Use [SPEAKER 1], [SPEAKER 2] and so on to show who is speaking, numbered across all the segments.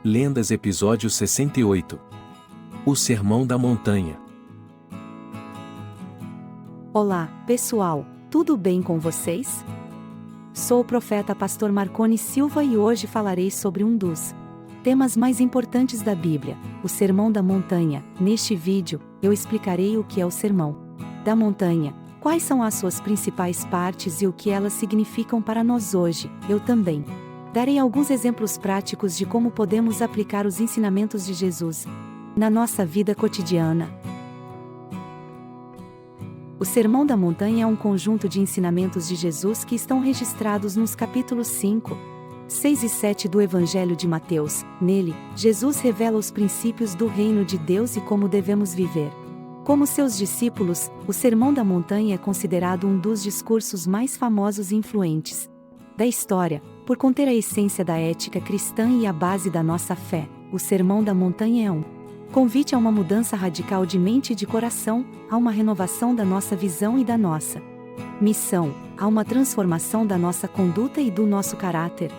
[SPEAKER 1] Lendas episódio 68. O Sermão da Montanha.
[SPEAKER 2] Olá, pessoal, tudo bem com vocês? Sou o profeta Pastor Marconi Silva e hoje falarei sobre um dos temas mais importantes da Bíblia, o Sermão da Montanha. Neste vídeo, eu explicarei o que é o Sermão da Montanha, quais são as suas principais partes e o que elas significam para nós hoje. Eu também darei alguns exemplos práticos de como podemos aplicar os ensinamentos de Jesus na nossa vida cotidiana. O Sermão da Montanha é um conjunto de ensinamentos de Jesus que estão registrados nos capítulos 5, 6 e 7 do Evangelho de Mateus. Nele, Jesus revela os princípios do reino de Deus e como devemos viver. Como seus discípulos, o Sermão da Montanha é considerado um dos discursos mais famosos e influentes da história, por conter a essência da ética cristã e a base da nossa fé. O Sermão da Montanha é um convite a uma mudança radical de mente e de coração, a uma renovação da nossa visão e da nossa missão, a uma transformação da nossa conduta e do nosso caráter.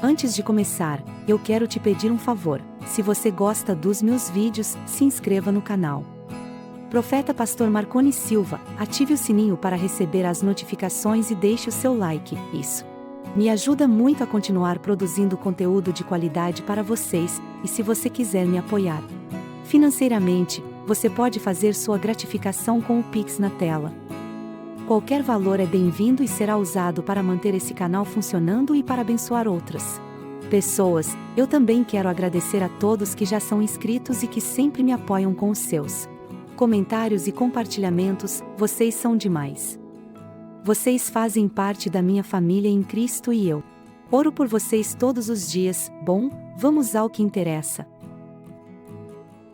[SPEAKER 2] Antes de começar, eu quero te pedir um favor. Se você gosta dos meus vídeos, se inscreva no canal Profeta Pastor Marconi Silva, ative o sininho para receber as notificações e deixe o seu like. Isso me ajuda muito a continuar produzindo conteúdo de qualidade para vocês, e se você quiser me apoiar financeiramente, você pode fazer sua gratificação com o Pix na tela. Qualquer valor é bem-vindo e será usado para manter esse canal funcionando e para abençoar outras pessoas. Eu também quero agradecer a todos que já são inscritos e que sempre me apoiam com os seus comentários e compartilhamentos. Vocês são demais. Vocês fazem parte da minha família em Cristo e eu oro por vocês todos os dias. Bom, vamos ao que interessa.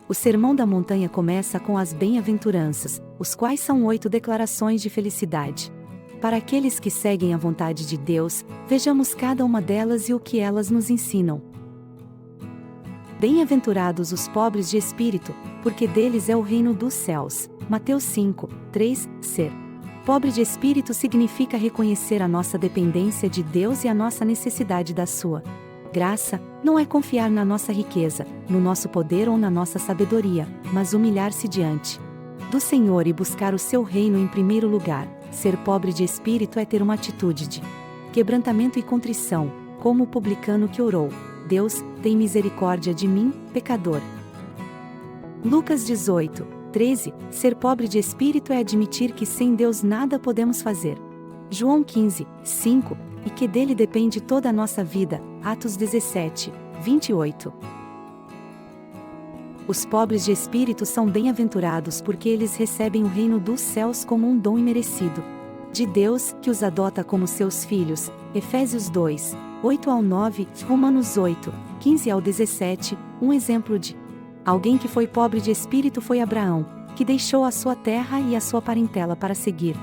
[SPEAKER 2] O Sermão da Montanha começa com as bem-aventuranças, os quais são 8 declarações de felicidade. Para aqueles que seguem a vontade de Deus, vejamos cada uma delas e o que elas nos ensinam. Bem-aventurados os pobres de espírito, porque deles é o reino dos céus. Mateus 5, 3, ser pobre de espírito significa reconhecer a nossa dependência de Deus e a nossa necessidade da sua graça. Não é confiar na nossa riqueza, no nosso poder ou na nossa sabedoria, mas humilhar-se diante do Senhor e buscar o seu reino em primeiro lugar. Ser pobre de espírito é ter uma atitude de quebrantamento e contrição, como o publicano que orou: Deus, tem misericórdia de mim, pecador. Lucas 18, 13, ser pobre de espírito é admitir que sem Deus nada podemos fazer. João 15, 5, e que dele depende toda a nossa vida. Atos 17, 28. Os pobres de espírito são bem-aventurados porque eles recebem o reino dos céus como um dom imerecido de Deus, que os adota como seus filhos. Efésios 2, 8 ao 9, Romanos 8, 15 ao 17. Um exemplo de alguém que foi pobre de espírito foi Abraão, que deixou a sua terra e a sua parentela para seguir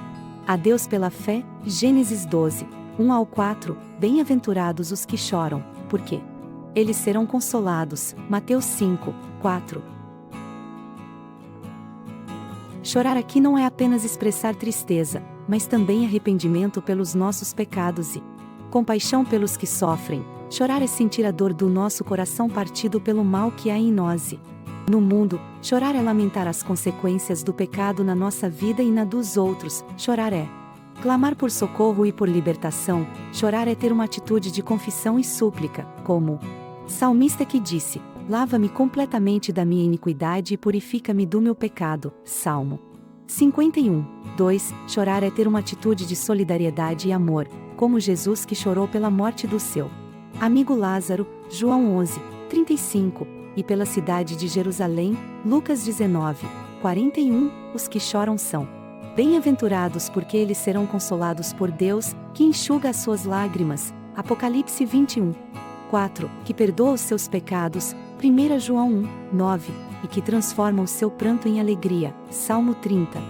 [SPEAKER 2] a Deus pela fé. Gênesis 12, 1 ao 4. Bem-aventurados os que choram, porque eles serão consolados. Mateus 5, 4. Chorar aqui não é apenas expressar tristeza, mas também arrependimento pelos nossos pecados e compaixão pelos que sofrem. Chorar é sentir a dor do nosso coração partido pelo mal que há em nós e no mundo. Chorar é lamentar as consequências do pecado na nossa vida e na dos outros. Chorar é clamar por socorro e por libertação. Chorar é ter uma atitude de confissão e súplica, como o salmista que disse: lava-me completamente da minha iniquidade e purifica-me do meu pecado. Salmo 51, 2. Chorar é ter uma atitude de solidariedade e amor, como Jesus que chorou pela morte do seu amigo Lázaro. João 11, 35. E pela cidade de Jerusalém. Lucas 19, 41. Os que choram são bem-aventurados porque eles serão consolados por Deus, que enxuga as suas lágrimas. Apocalipse 21, 4. Que perdoa os seus pecados. 1 João 1, 9. E que transforma o seu pranto em alegria. Salmo 30,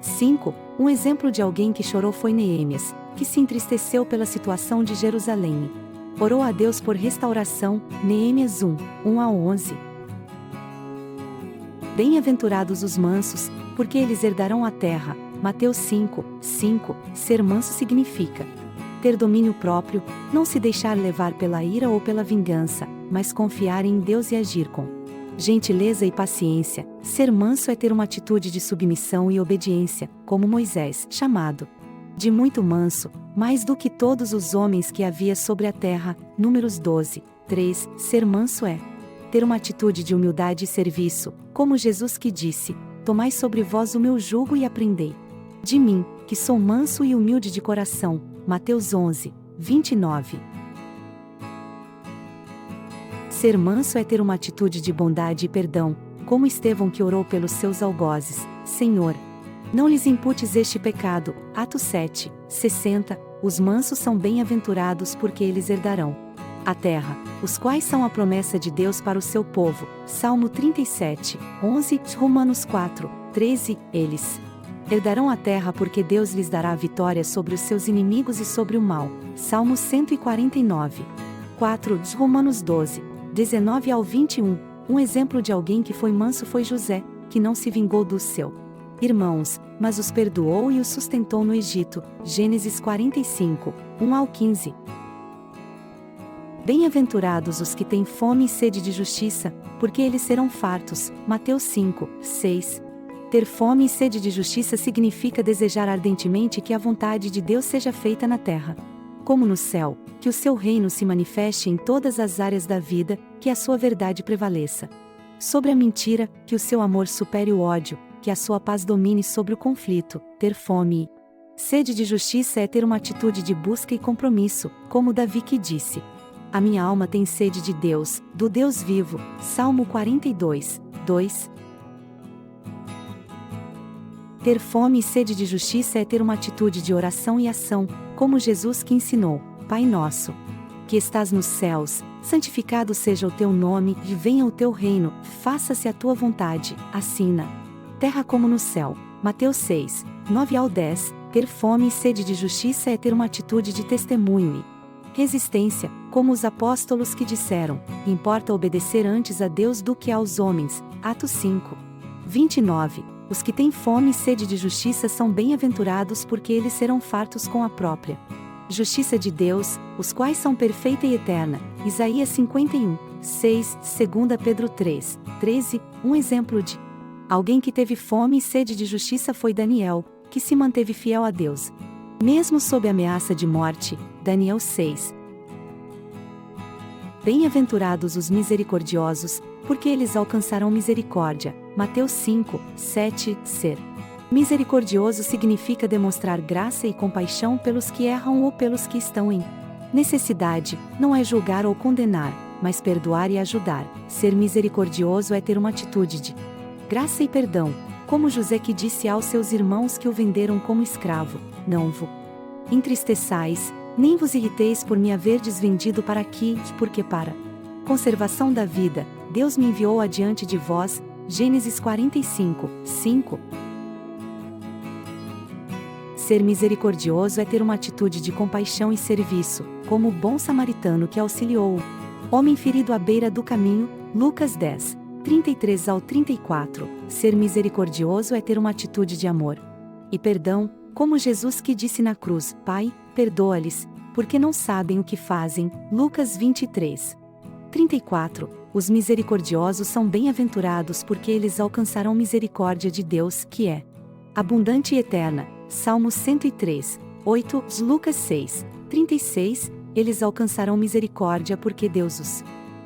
[SPEAKER 2] 5. Um exemplo de alguém que chorou foi Neemias, que se entristeceu pela situação de Jerusalém. Orou a Deus por restauração. Neemias 1, 1 a 11. Bem-aventurados os mansos, porque eles herdarão a terra. Mateus 5, 5. Ser manso significa ter domínio próprio, não se deixar levar pela ira ou pela vingança, mas confiar em Deus e agir com gentileza e paciência. Ser manso é ter uma atitude de submissão e obediência, como Moisés, chamado de muito manso, mais do que todos os homens que havia sobre a terra. Números 12, 3. Ser manso é ter uma atitude de humildade e serviço, como Jesus que disse: tomai sobre vós o meu jugo e aprendei de mim, que sou manso e humilde de coração. Mateus 11, 29. Ser manso é ter uma atitude de bondade e perdão, como Estevão que orou pelos seus algozes: Senhor, não lhes imputes este pecado. Atos 7, 60. Os mansos são bem-aventurados porque eles herdarão a terra, os quais são a promessa de Deus para o seu povo. Salmo 37, 11. Romanos 4, 13. Eles herdarão a terra porque Deus lhes dará a vitória sobre os seus inimigos e sobre o mal. Salmo 149, 4. Romanos 12, 19 ao 21. Um exemplo de alguém que foi manso foi José, que não se vingou dos seus irmãos, mas os perdoou e os sustentou no Egito. Gênesis 45, 1 ao 15. Bem-aventurados os que têm fome e sede de justiça, porque eles serão fartos. Mateus 5, 6. Ter fome e sede de justiça significa desejar ardentemente que a vontade de Deus seja feita na terra como no céu, que o seu reino se manifeste em todas as áreas da vida, que a sua verdade prevaleça sobre a mentira, que o seu amor supere o ódio, que a sua paz domine sobre o conflito. Ter fome e sede de justiça é ter uma atitude de busca e compromisso, como Davi que disse: a minha alma tem sede de Deus, do Deus vivo. Salmo 42, 2. Ter fome e sede de justiça é ter uma atitude de oração e ação, como Jesus que ensinou: Pai nosso, que estás nos céus, santificado seja o teu nome, e venha o teu reino, faça-se a tua vontade, assim na terra como no céu. Mateus 6, 9 ao 10. Ter fome e sede de justiça é ter uma atitude de testemunho e resistência, como os apóstolos que disseram: importa obedecer antes a Deus do que aos homens. Atos 5, 29. Os que têm fome e sede de justiça são bem-aventurados porque eles serão fartos com a própria justiça de Deus, os quais são perfeita e eterna. Isaías 51, 6. 2 Pedro 3, 13. Um exemplo de alguém que teve fome e sede de justiça foi Daniel, que se manteve fiel a Deus, mesmo sob ameaça de morte. Daniel 6. Bem-aventurados os misericordiosos, porque eles alcançarão misericórdia. Mateus 5, 7. Ser misericordioso significa demonstrar graça e compaixão pelos que erram ou pelos que estão em necessidade. Não é julgar ou condenar, mas perdoar e ajudar. Ser misericordioso é ter uma atitude de graça e perdão, como José que disse aos seus irmãos que o venderam como escravo: não vos entristeçais, nem vos irriteis por me haverdes vendido para aqui, porque para conservação da vida, Deus me enviou adiante de vós. Gênesis 45, 5. Ser misericordioso é ter uma atitude de compaixão e serviço, como o bom samaritano que auxiliou o homem ferido à beira do caminho. Lucas 10, 33 ao 34. Ser misericordioso é ter uma atitude de amor e perdão, como Jesus que disse na cruz: Pai, perdoa-lhes, porque não sabem o que fazem. Lucas 23, 34. Os misericordiosos são bem-aventurados porque eles alcançarão misericórdia de Deus, que é abundante e eterna. Salmo 103, 8. Lucas 6, 36. Eles alcançarão misericórdia porque Deus os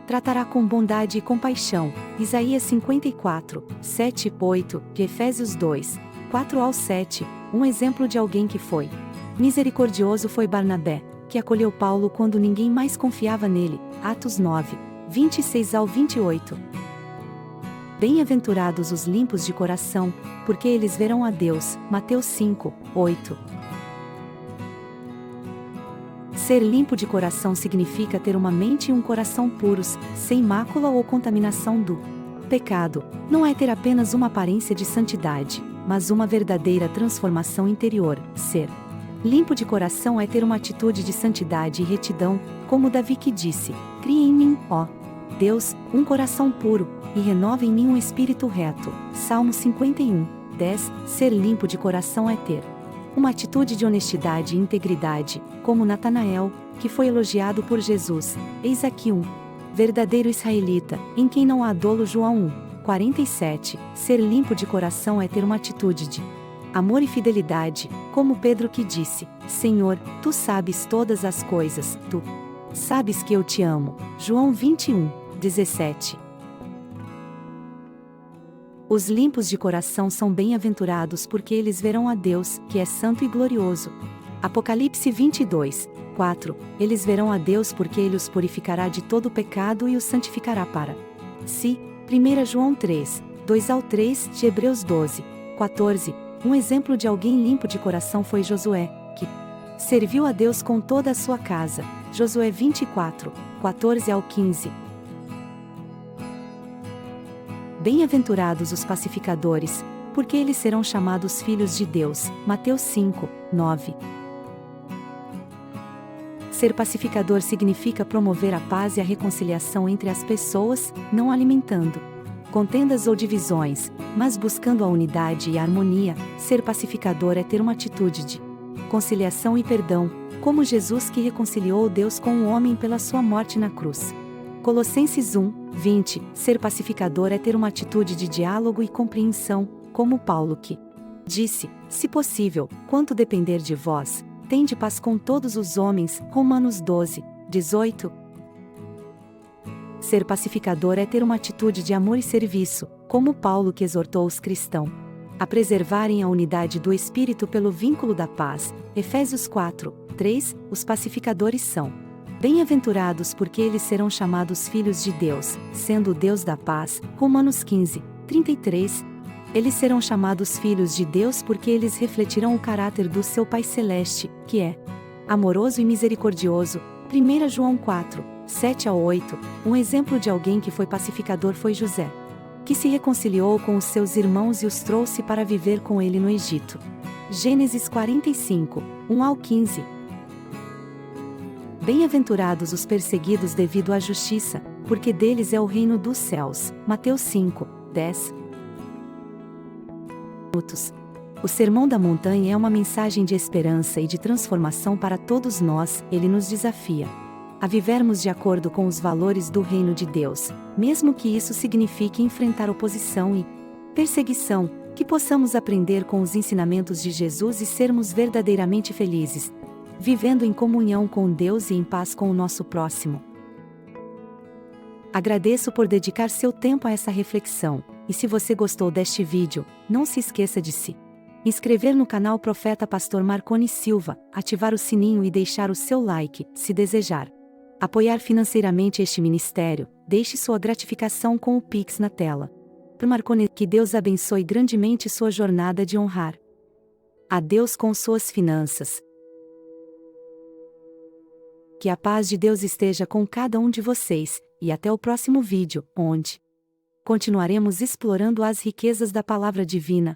[SPEAKER 2] tratará com bondade e compaixão. Isaías 54, 7, 8. Efésios 2, 4 ao 7. Um exemplo de alguém que foi misericordioso foi Barnabé, que acolheu Paulo quando ninguém mais confiava nele. Atos 9, 26 ao 28. Bem-aventurados os limpos de coração, porque eles verão a Deus. Mateus 5, 8. Ser limpo de coração significa ter uma mente e um coração puros, sem mácula ou contaminação do pecado. Não é ter apenas uma aparência de santidade, mas uma verdadeira transformação interior. Ser limpo de coração é ter uma atitude de santidade e retidão, como Davi que disse: cria em mim, ó Deus, um coração puro, e renova em mim um espírito reto. Salmo 51, 10. Ser limpo de coração é ter Uma atitude de honestidade e integridade, como Natanael, que foi elogiado por Jesus. Eis aqui um verdadeiro israelita, em quem não há dolo. João 1:47. Ser limpo de coração é ter uma atitude de amor e fidelidade, como Pedro, que disse: Senhor, tu sabes todas as coisas, tu sabes que eu te amo. João 21:17. Os limpos de coração são bem-aventurados, porque eles verão a Deus, que é santo e glorioso. Apocalipse 22:4. Eles verão a Deus, porque ele os purificará de todo o pecado e os santificará para si. 1 João 3:2-3. De Hebreus 12:14. Um exemplo de alguém limpo de coração foi Josué, que serviu a Deus com toda a sua casa. Josué 24:14-15. Bem-aventurados os pacificadores, porque eles serão chamados filhos de Deus. Mateus 5:9. Ser pacificador significa promover a paz e a reconciliação entre as pessoas, não alimentando contendas ou divisões, mas buscando a unidade e a harmonia. Ser pacificador é ter uma atitude de conciliação e perdão, como Jesus, que reconciliou Deus com o homem pela sua morte na cruz. Colossenses 1:20. Ser pacificador é ter uma atitude de diálogo e compreensão, como Paulo, que disse: se possível, quanto depender de vós, tende paz com todos os homens. Romanos 12:18. Ser pacificador é ter uma atitude de amor e serviço, como Paulo, que exortou os cristãos a preservarem a unidade do Espírito pelo vínculo da paz. Efésios 4:3. Os pacificadores são bem-aventurados, porque eles serão chamados filhos de Deus, sendo o Deus da paz. Romanos 15:33. Eles serão chamados filhos de Deus porque eles refletirão o caráter do seu Pai Celeste, que é amoroso e misericordioso. 1 João 4:7-8. Um exemplo de alguém que foi pacificador foi José, que se reconciliou com os seus irmãos e os trouxe para viver com ele no Egito. Gênesis 45:1-15. Bem-aventurados os perseguidos devido à justiça, porque deles é o reino dos céus. Mateus 5:10. O Sermão da Montanha é uma mensagem de esperança e de transformação para todos nós. Ele nos desafia a vivermos de acordo com os valores do reino de Deus, mesmo que isso signifique enfrentar oposição e perseguição, que possamos aprender com os ensinamentos de Jesus e sermos verdadeiramente felizes, vivendo em comunhão com Deus e em paz com o nosso próximo. Agradeço por dedicar seu tempo a essa reflexão, e se você gostou deste vídeo, não se esqueça de se inscrever no canal Profeta Pastor Marconi Silva, ativar o sininho e deixar o seu like, se desejar apoiar financeiramente este ministério. Deixe sua gratificação com o Pix na tela. Por Marconi, que Deus abençoe grandemente sua jornada de honrar a Deus com suas finanças. Que a paz de Deus esteja com cada um de vocês, e até o próximo vídeo, onde continuaremos explorando as riquezas da palavra divina.